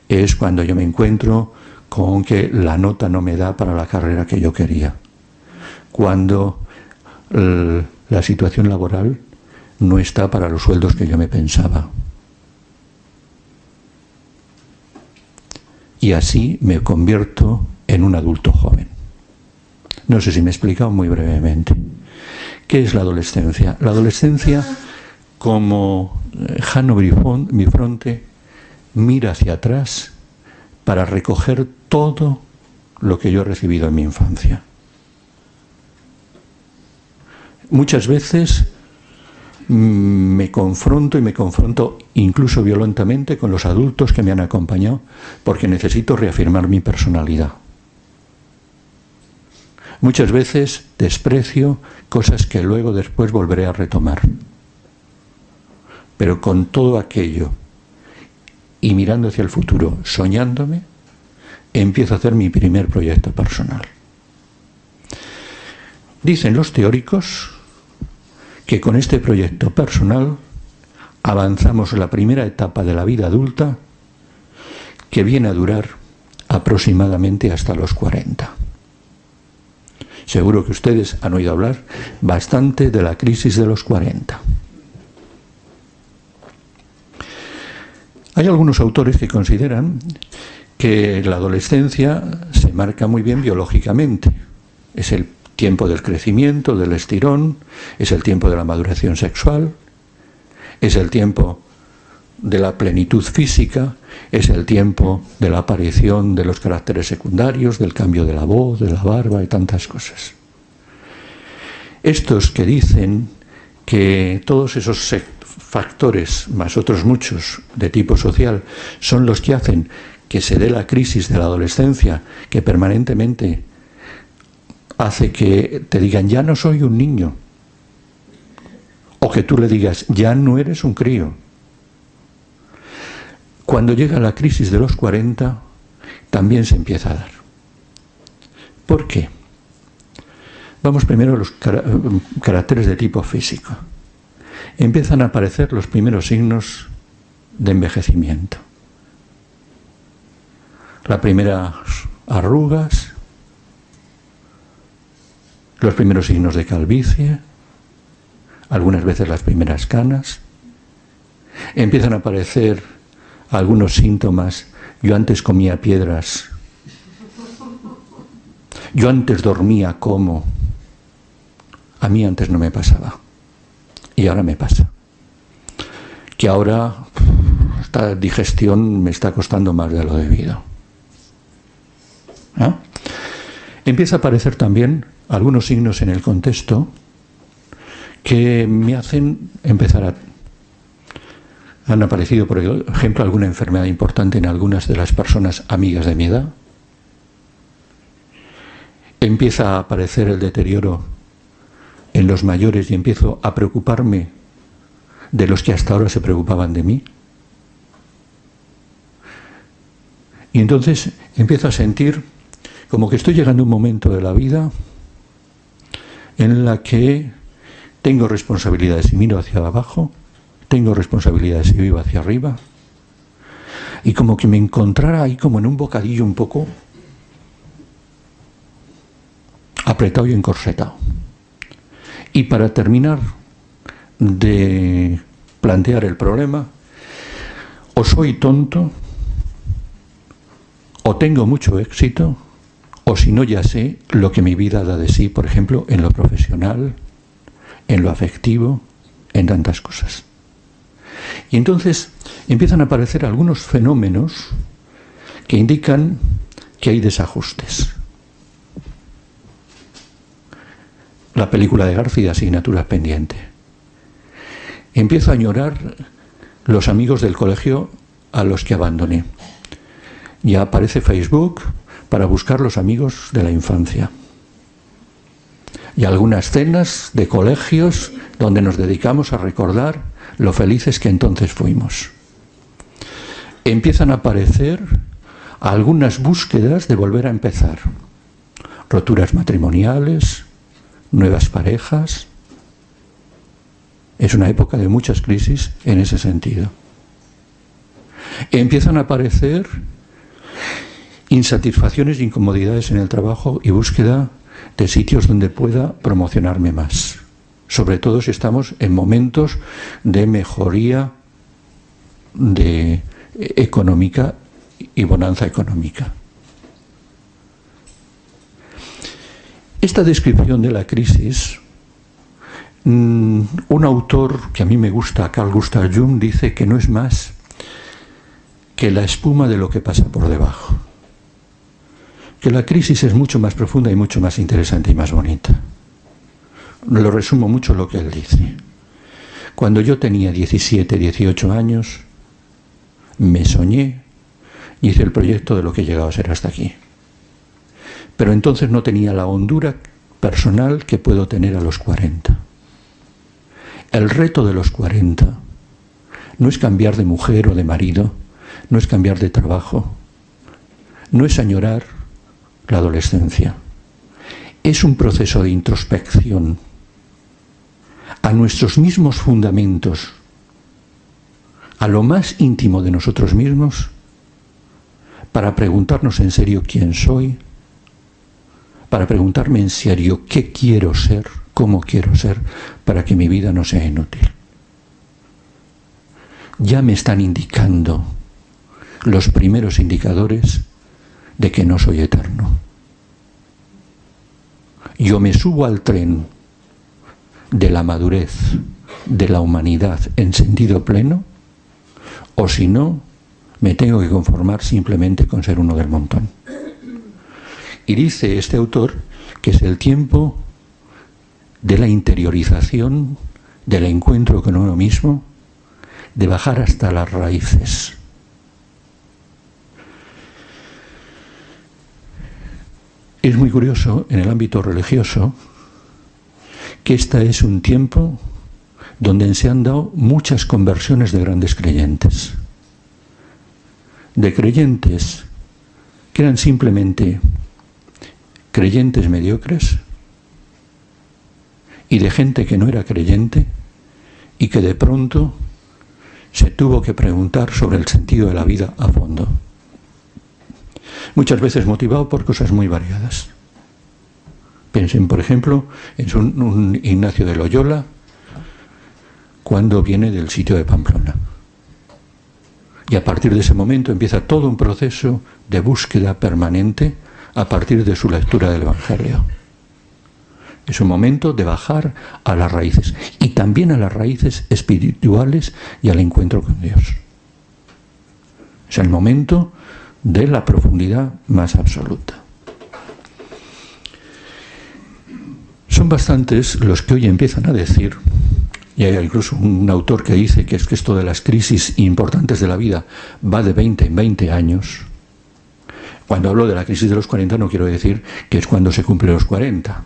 es cuando yo me encuentro con que la nota no me da para la carrera que yo quería, cuando la situación laboral no está para los sueldos que yo me pensaba. Y así me convierto en un adulto joven. No sé si me he explicado muy brevemente. ¿Qué es la adolescencia? La adolescencia, como Jano Bifronte, mira hacia atrás para recoger todo lo que yo he recibido en mi infancia. Muchas veces me confronto incluso violentamente con los adultos que me han acompañado porque necesito reafirmar mi personalidad. Muchas veces desprecio cosas que luego después volveré a retomar. Pero con todo aquello y mirando hacia el futuro, soñándome, empiezo a hacer mi primer proyecto personal. Dicen los teóricos que con este proyecto personal avanzamos la primera etapa de la vida adulta, que viene a durar aproximadamente hasta los 40. Seguro que ustedes han oído hablar bastante de la crisis de los 40. Hay algunos autores que consideran que la adolescencia se marca muy bien biológicamente. Es el tiempo del crecimiento, del estirón, es el tiempo de la maduración sexual, es el tiempo de la plenitud física, es el tiempo de la aparición de los caracteres secundarios, del cambio de la voz, de la barba y tantas cosas. Estos que dicen que todos esos factores, más otros muchos de tipo social, son los que hacen que se dé la crisis de la adolescencia, que permanentemente hace que te digan, ya no soy un niño, o que tú le digas, ya no eres un crío. Cuando llega la crisis de los 40, también se empieza a dar. ¿Por qué? Vamos primero a los caracteres de tipo físico. Empiezan a aparecer los primeros signos de envejecimiento. las primeras arrugas, los primeros signos de calvicie, algunas veces las primeras canas. Empiezan a aparecer algunos síntomas. Yo antes comía piedras. Yo antes dormía como. A mí antes no me pasaba. Y ahora me pasa. Que ahora esta digestión me está costando más de lo debido. ¿Ah? Empieza a aparecer también algunos signos en el contexto que me hacen empezar a... Han aparecido, por ejemplo, alguna enfermedad importante en algunas de las personas amigas de mi edad. Empieza a aparecer el deterioro en los mayores y empiezo a preocuparme de los que hasta ahora se preocupaban de mí. Y entonces empiezo a sentir como que estoy llegando a un momento de la vida en la que tengo responsabilidades y miro hacia abajo, tengo responsabilidades y vivo hacia arriba, y como que me encontrara ahí como en un bocadillo un poco apretado y encorsetado. Y para terminar de plantear el problema, o soy tonto, o tengo mucho éxito, o si no ya sé lo que mi vida da de sí, por ejemplo, en lo profesional, en lo afectivo, en tantas cosas. Y entonces empiezan a aparecer algunos fenómenos que indican que hay desajustes. La película de García, Asignatura pendiente. Empiezo a añorar los amigos del colegio a los que abandoné. Ya aparece Facebook para buscar los amigos de la infancia. Y algunas cenas de colegios donde nos dedicamos a recordar lo felices que entonces fuimos. Empiezan a aparecer algunas búsquedas de volver a empezar. Roturas matrimoniales, nuevas parejas. Es una época de muchas crisis en ese sentido. Empiezan a aparecer insatisfacciones e incomodidades en el trabajo y búsqueda de sitios donde pueda promocionarme más. Sobre todo si estamos en momentos de mejoría económica y bonanza económica. Esta descripción de la crisis, un autor que a mí me gusta, Carl Gustav Jung, dice que no es más que la espuma de lo que pasa por debajo. Que la crisis es mucho más profunda y mucho más interesante y más bonita. Lo resumo mucho lo que él dice. Cuando yo tenía 17, 18 años, me soñé y hice el proyecto de lo que he llegado a ser hasta aquí. Pero entonces no tenía la hondura personal que puedo tener a los 40. El reto de los 40 no es cambiar de mujer o de marido, no es cambiar de trabajo, no es añorar la adolescencia. Es un proceso de introspección a nuestros mismos fundamentos, a lo más íntimo de nosotros mismos, para preguntarnos en serio quién soy, para preguntarme en serio qué quiero ser, cómo quiero ser, para que mi vida no sea inútil. Ya me están indicando los primeros indicadores de que no soy eterno. Yo me subo al tren de la madurez, de la humanidad en sentido pleno, o si no, me tengo que conformar simplemente con ser uno del montón. Y dice este autor que es el tiempo de la interiorización, del encuentro con uno mismo, de bajar hasta las raíces. Es muy curioso en el ámbito religioso que este es un tiempo donde se han dado muchas conversiones de grandes creyentes. De creyentes que eran simplemente creyentes mediocres y de gente que no era creyente y que de pronto se tuvo que preguntar sobre el sentido de la vida a fondo. muchas veces motivado por cosas muy variadas. Piensen, por ejemplo, en un Ignacio de Loyola, cuando viene del sitio de Pamplona. Y a partir de ese momento empieza todo un proceso de búsqueda permanente a partir de su lectura del Evangelio. Es un momento de bajar a las raíces, y también a las raíces espirituales y al encuentro con Dios. Es el momento de la profundidad más absoluta. Son bastantes los que hoy empiezan a decir, y hay incluso un autor que dice que es que esto de las crisis importantes de la vida va de 20 en 20 años. Cuando hablo de la crisis de los 40 no quiero decir que es cuando se cumplen los 40.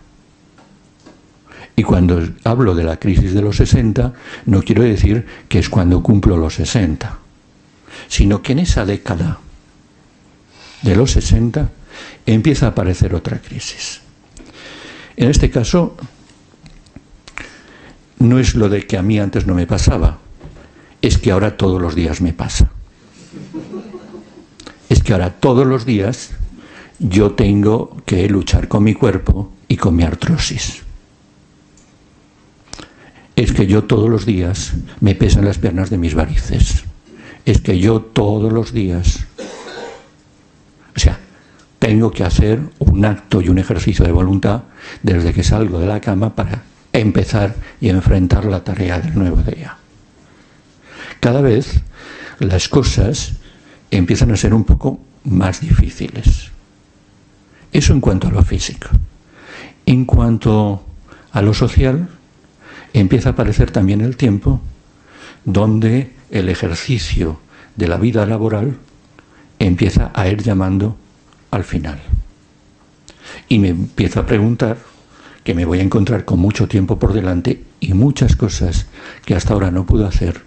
Y cuando hablo de la crisis de los 60 no quiero decir que es cuando cumplo los 60, sino que en esa década de los 60 empieza a aparecer otra crisis. En este caso, no es lo de que a mí antes no me pasaba, es que ahora todos los días me pasa. Es que ahora todos los días yo tengo que luchar con mi cuerpo y con mi artrosis. Es que yo todos los días me pesan las piernas de mis varices. Es que yo todos los días, o sea, tengo que hacer un acto y un ejercicio de voluntad desde que salgo de la cama para empezar y enfrentar la tarea del nuevo día. Cada vez las cosas empiezan a ser un poco más difíciles. Eso en cuanto a lo físico. En cuanto a lo social, empieza a aparecer también el tiempo donde el ejercicio de la vida laboral empieza a ir llamando al final. Y me empiezo a preguntar que me voy a encontrar con mucho tiempo por delante y muchas cosas que hasta ahora no pude hacer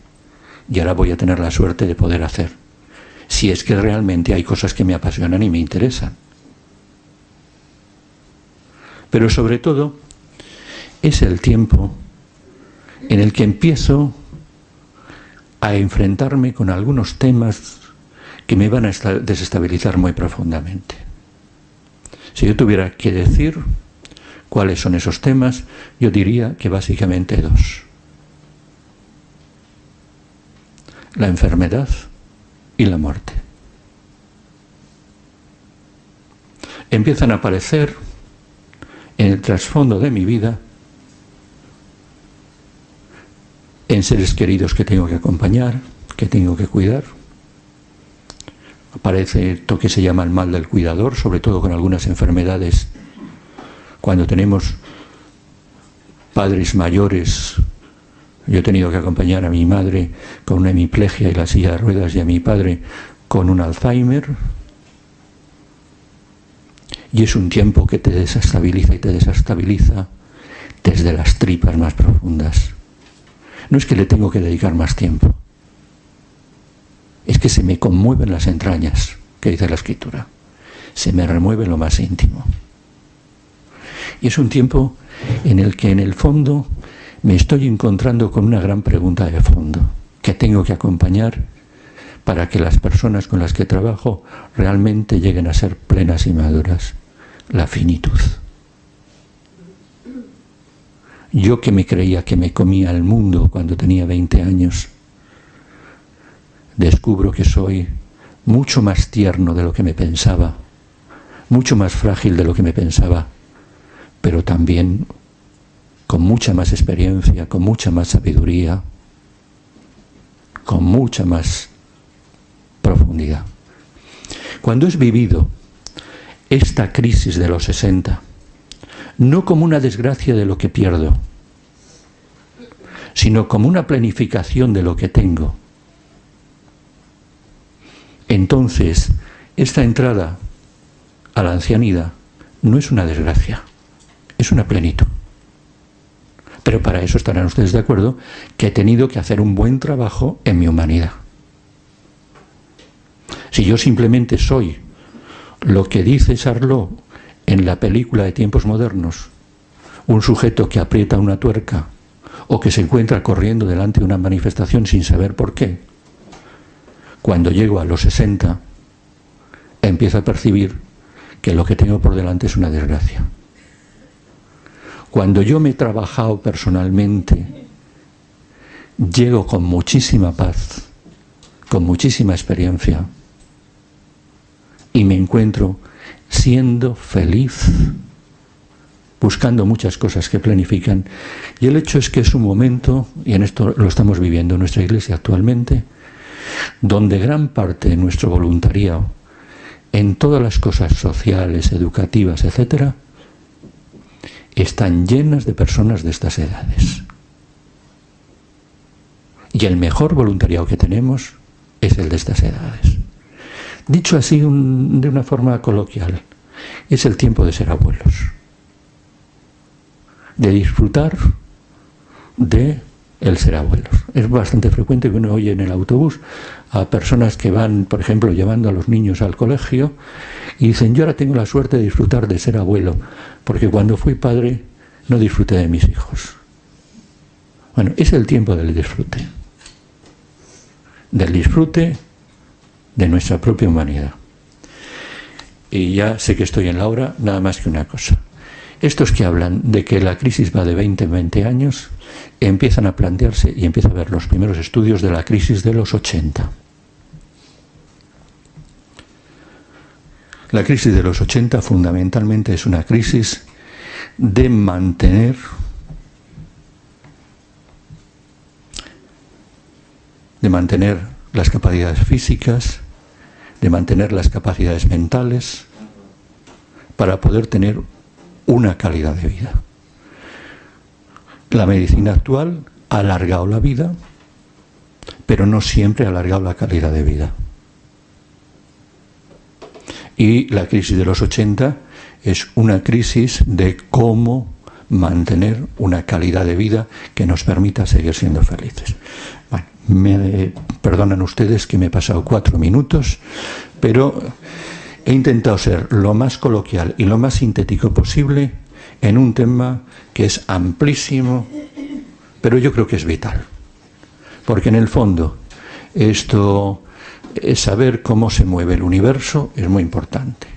y ahora voy a tener la suerte de poder hacer, si es que realmente hay cosas que me apasionan y me interesan. Pero sobre todo es el tiempo en el que empiezo a enfrentarme con algunos temas que me van a desestabilizar muy profundamente. Si yo tuviera que decir cuáles son esos temas, yo diría que básicamente dos: la enfermedad y la muerte. Empiezan a aparecer en el trasfondo de mi vida, en seres queridos que tengo que acompañar, que tengo que cuidar. Aparece esto que se llama el mal del cuidador, sobre todo con algunas enfermedades. Cuando tenemos padres mayores, yo he tenido que acompañar a mi madre con una hemiplegia y la silla de ruedas, y a mi padre con un Alzheimer. Y es un tiempo que te desestabiliza y te desestabiliza desde las tripas más profundas. No es que le tengo que dedicar más tiempo, es que se me conmueven las entrañas, que dice la Escritura. Se me remueve lo más íntimo. Y es un tiempo en el que en el fondo me estoy encontrando con una gran pregunta de fondo, que tengo que acompañar para que las personas con las que trabajo realmente lleguen a ser plenas y maduras: la finitud. Yo, que me creía que me comía el mundo cuando tenía 20 años, descubro que soy mucho más tierno de lo que me pensaba, mucho más frágil de lo que me pensaba, pero también con mucha más experiencia, con mucha más sabiduría, con mucha más profundidad. Cuando he vivido esta crisis de los 60, no como una desgracia de lo que pierdo, sino como una planificación de lo que tengo, entonces esta entrada a la ancianidad no es una desgracia, es una plenitud. Pero para eso estarán ustedes de acuerdo que he tenido que hacer un buen trabajo en mi humanidad. Si yo simplemente soy lo que dice Charlot en la película de Tiempos Modernos, un sujeto que aprieta una tuerca o que se encuentra corriendo delante de una manifestación sin saber por qué, cuando llego a los 60, empiezo a percibir que lo que tengo por delante es una desgracia. Cuando yo me he trabajado personalmente, llego con muchísima paz, con muchísima experiencia, y me encuentro siendo feliz, buscando muchas cosas que planifican. Y el hecho es que es un momento, y en esto lo estamos viviendo en nuestra iglesia actualmente, donde gran parte de nuestro voluntariado, en todas las cosas sociales, educativas, etcétera, están llenas de personas de estas edades. Y el mejor voluntariado que tenemos es el de estas edades. Dicho así de una forma coloquial, es el tiempo de ser abuelos, de disfrutar de el ser abuelos. Es bastante frecuente que uno oye en el autobús a personas que van, por ejemplo, llevando a los niños al colegio y dicen: yo ahora tengo la suerte de disfrutar de ser abuelo, porque cuando fui padre no disfruté de mis hijos. Bueno, es el tiempo del disfrute de nuestra propia humanidad. Y ya sé que estoy en la hora, nada más que una cosa. Estos que hablan de que la crisis va de 20 en 20 años, empiezan a plantearse y empiezan a ver los primeros estudios de la crisis de los 80. La crisis de los 80 fundamentalmente es una crisis de mantener las capacidades físicas, de mantener las capacidades mentales, para poder tener una calidad de vida. La medicina actual ha alargado la vida, pero no siempre ha alargado la calidad de vida. Y la crisis de los 80 es una crisis de cómo mantener una calidad de vida que nos permita seguir siendo felices. Bueno, me perdonan ustedes que me he pasado 4 minutos, pero he intentado ser lo más coloquial y lo más sintético posible en un tema que es amplísimo, pero yo creo que es vital. Porque en el fondo, esto es saber cómo se mueve el universo, es muy importante.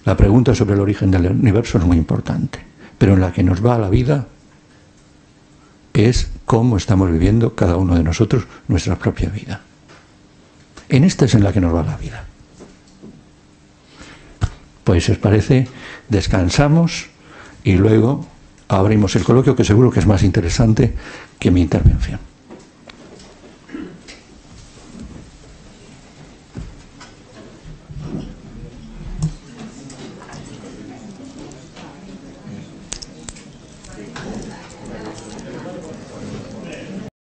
La pregunta sobre el origen del universo es muy importante, pero en la que nos va a la vida es cómo estamos viviendo cada uno de nosotros nuestra propia vida. En esta es en la que nos va la vida. Pues si os parece, descansamos y luego abrimos el coloquio, que seguro que es más interesante que mi intervención.